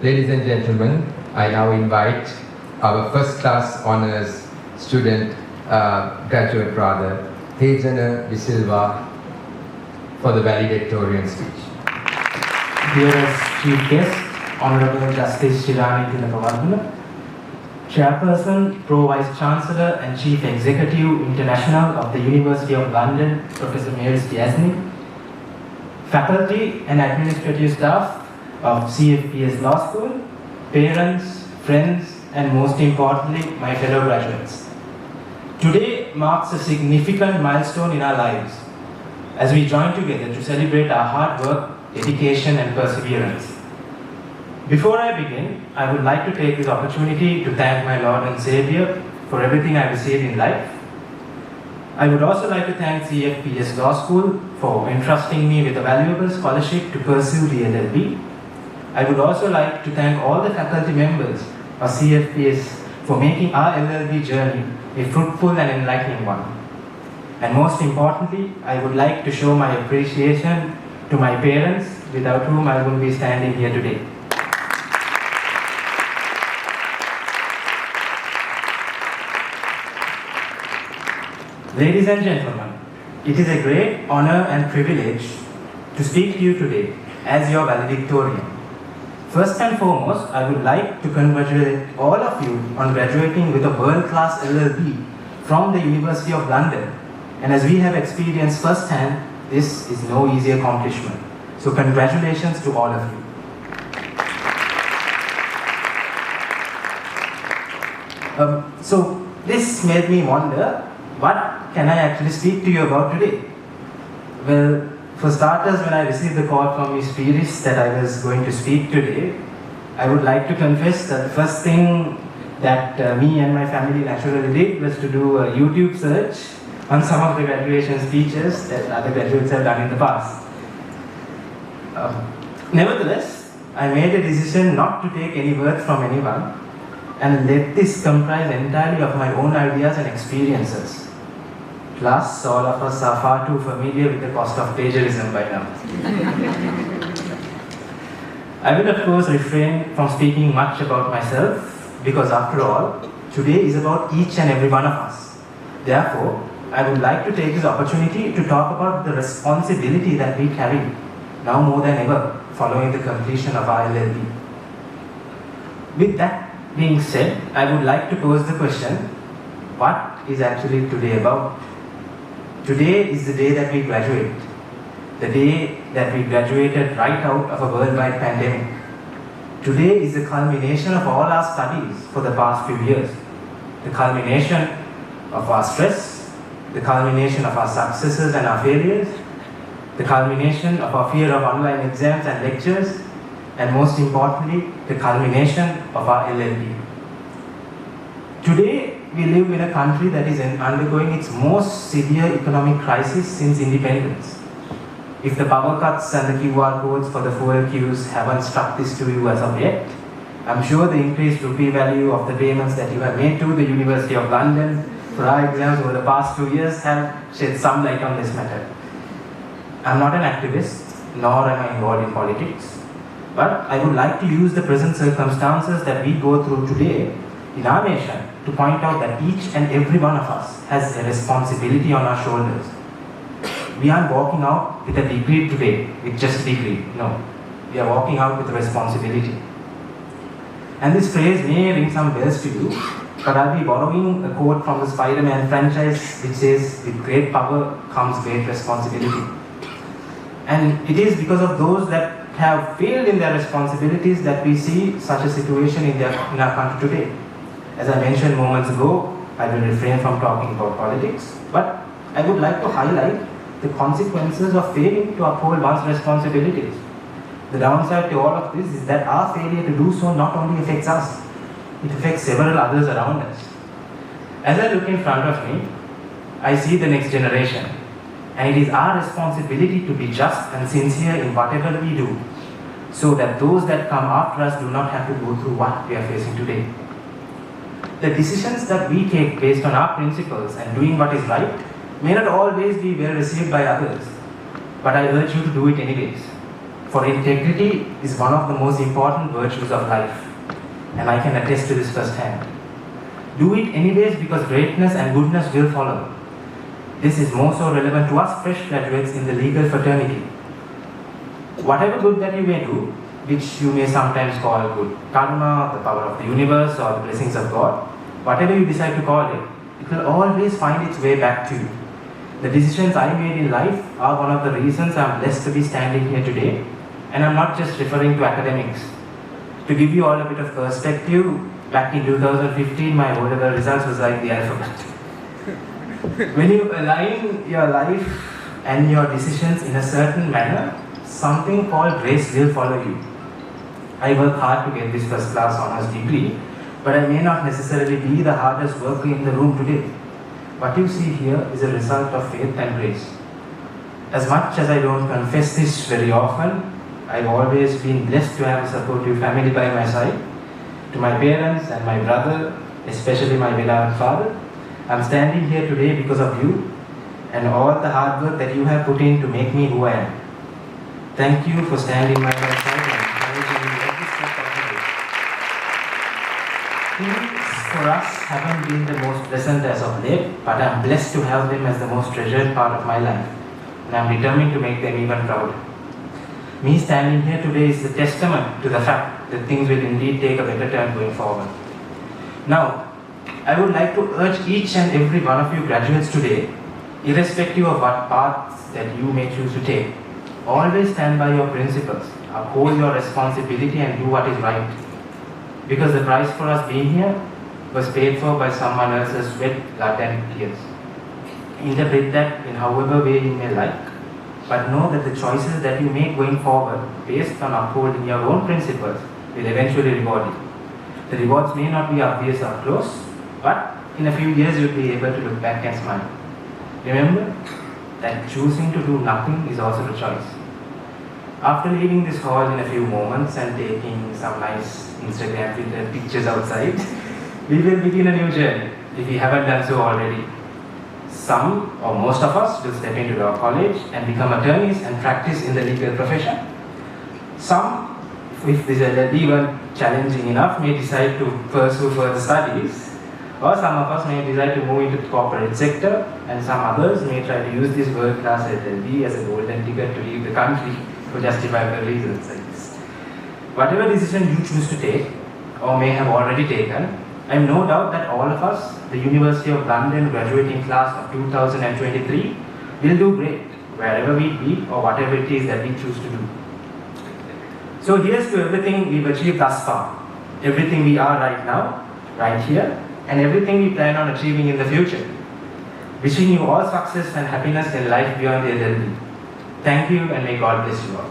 Ladies and gentlemen, I now invite our first class honors student, graduate rather, Thejana Silva for the valedictorian speech. Dearest Chief Guest, Honorable Justice Shirani Tilakavardhana, Chairperson, Pro Vice Chancellor and Chief Executive International of the University of London, Professor Maris Diasny, faculty and administrative staff of CfPS Law School, parents, friends, and most importantly, my fellow graduates. Today marks a significant milestone in our lives as we join together to celebrate our hard work, dedication, and perseverance. Before I begin, I would like to take this opportunity to thank my Lord and Savior for everything I received in life. I would also like to thank CfPS Law School for entrusting me with a valuable scholarship to pursue the LLB. I would also like to thank all the faculty members of CfPS for making our LLB journey a fruitful and enlightening one. And most importantly, I would like to show my appreciation to my parents, without whom I wouldn't be standing here today. Ladies and gentlemen, it is a great honor and privilege to speak to you today as your valedictorian. First and foremost, I would like to congratulate all of you on graduating with a world-class LLB from the University of London. And as we have experienced firsthand, this is no easy accomplishment. So congratulations to all of you. So this made me wonder, what can I actually speak to you about today? Well, for starters, when I received the call from Ms. Piris that I was going to speak today, I would like to confess that the first thing that me and my family naturally did was to do a YouTube search on some of the graduation speeches that other graduates have done in the past. Nevertheless, I made a decision not to take any words from anyone and let this comprise entirely of my own ideas and experiences. Plus, all of us are far too familiar with the cost of plagiarism by now. I will of course refrain from speaking much about myself because after all, today is about each and every one of us. Therefore, I would like to take this opportunity to talk about the responsibility that we carry now more than ever following the completion of our LLB. With that being said, I would like to pose the question, what is actually today about? Today is the day that we graduate. The day that we graduated right out of a worldwide pandemic. Today is the culmination of all our studies for the past few years. The culmination of our stress, the culmination of our successes and our failures, the culmination of our fear of online exams and lectures, and most importantly, the culmination of our LLB. Today, we live in a country that is undergoing its most severe economic crisis since independence. If the power cuts and the QR codes for the fuel queues haven't struck this to you as of yet, I'm sure the increased rupee value of the payments that you have made to the University of London for our exams over the past 2 years have shed some light on this matter. I'm not an activist, nor am I involved in politics, but I would like to use the present circumstances that we go through today in our nation to point out that each and every one of us has a responsibility on our shoulders. We aren't walking out with a degree today, with just a degree. No, we are walking out with a responsibility. And this phrase may ring some bells to you, but I'll be borrowing a quote from the Spider-Man franchise which says, with great power comes great responsibility. And it is because of those that have failed in their responsibilities that we see such a situation in our country today. As I mentioned moments ago, I will refrain from talking about politics, but I would like to highlight the consequences of failing to uphold one's responsibilities. The downside to all of this is that our failure to do so not only affects us, it affects several others around us. As I look in front of me, I see the next generation, and it is our responsibility to be just and sincere in whatever we do, so that those that come after us do not have to go through what we are facing today. The decisions that we take based on our principles and doing what is right may not always be well received by others, but I urge you to do it anyways. for integrity is one of the most important virtues of life, and I can attest to this firsthand. Do it anyways because greatness and goodness will follow. This is more so relevant to us fresh graduates in the legal fraternity. Whatever good that you may do, which you may sometimes call good karma, the power of the universe, or the blessings of God, whatever you decide to call it, it will always find its way back to you. The decisions I made in life are one of the reasons I'm blessed to be standing here today, and I'm not just referring to academics. To give you all a bit of perspective, back in 2015, my O-level results was like the alphabet. When you align your life and your decisions in a certain manner, something called grace will follow you. I work hard to get this first class honors degree, but I may not necessarily be the hardest worker in the room today. What you see here is a result of faith and grace. As much as I don't confess this very often, I've always been blessed to have a supportive family by my side. To my parents and my brother, especially my beloved father, I'm standing here today because of you and all the hard work that you have put in to make me who I am. Thank you for standing by my side and encouraging me every step of the way. Things for us haven't been the most pleasant as of late, but I'm blessed to have them as the most treasured part of my life, and I'm determined to make them even prouder. Me standing here today is a testament to the fact that things will indeed take a better turn going forward. Now, I would like to urge each and every one of you graduates today, irrespective of what paths that you may choose to take, always stand by your principles, uphold your responsibility and do what is right. Because the price for us being here was paid for by someone else's sweat, blood and tears. Interpret that in however way you may like, but know that the choices that you make going forward based on upholding your own principles will eventually reward you. The rewards may not be obvious or close, but in a few years you'll be able to look back and smile. Remember that choosing to do nothing is also a choice. After leaving this hall in a few moments and taking some nice Instagram filtered pictures outside, we will begin a new journey if we haven't done so already. Some or most of us will step into law college and become attorneys and practice in the legal profession. Some, if this LLB were challenging enough, may decide to pursue further studies, or some of us may decide to move into the corporate sector, and some others may try to use this world-class LLB as a golden ticket to leave the country for justifiable reasons like this. Whatever decision you choose to take, or may have already taken, I have no doubt that all of us, the University of London graduating class of 2023, will do great wherever we be or whatever it is that we choose to do. So here's to everything we've achieved thus far, everything we are right now, right here, and everything we plan on achieving in the future. Wishing you all success and happiness in life beyond the LLB. Thank you and may God bless you all.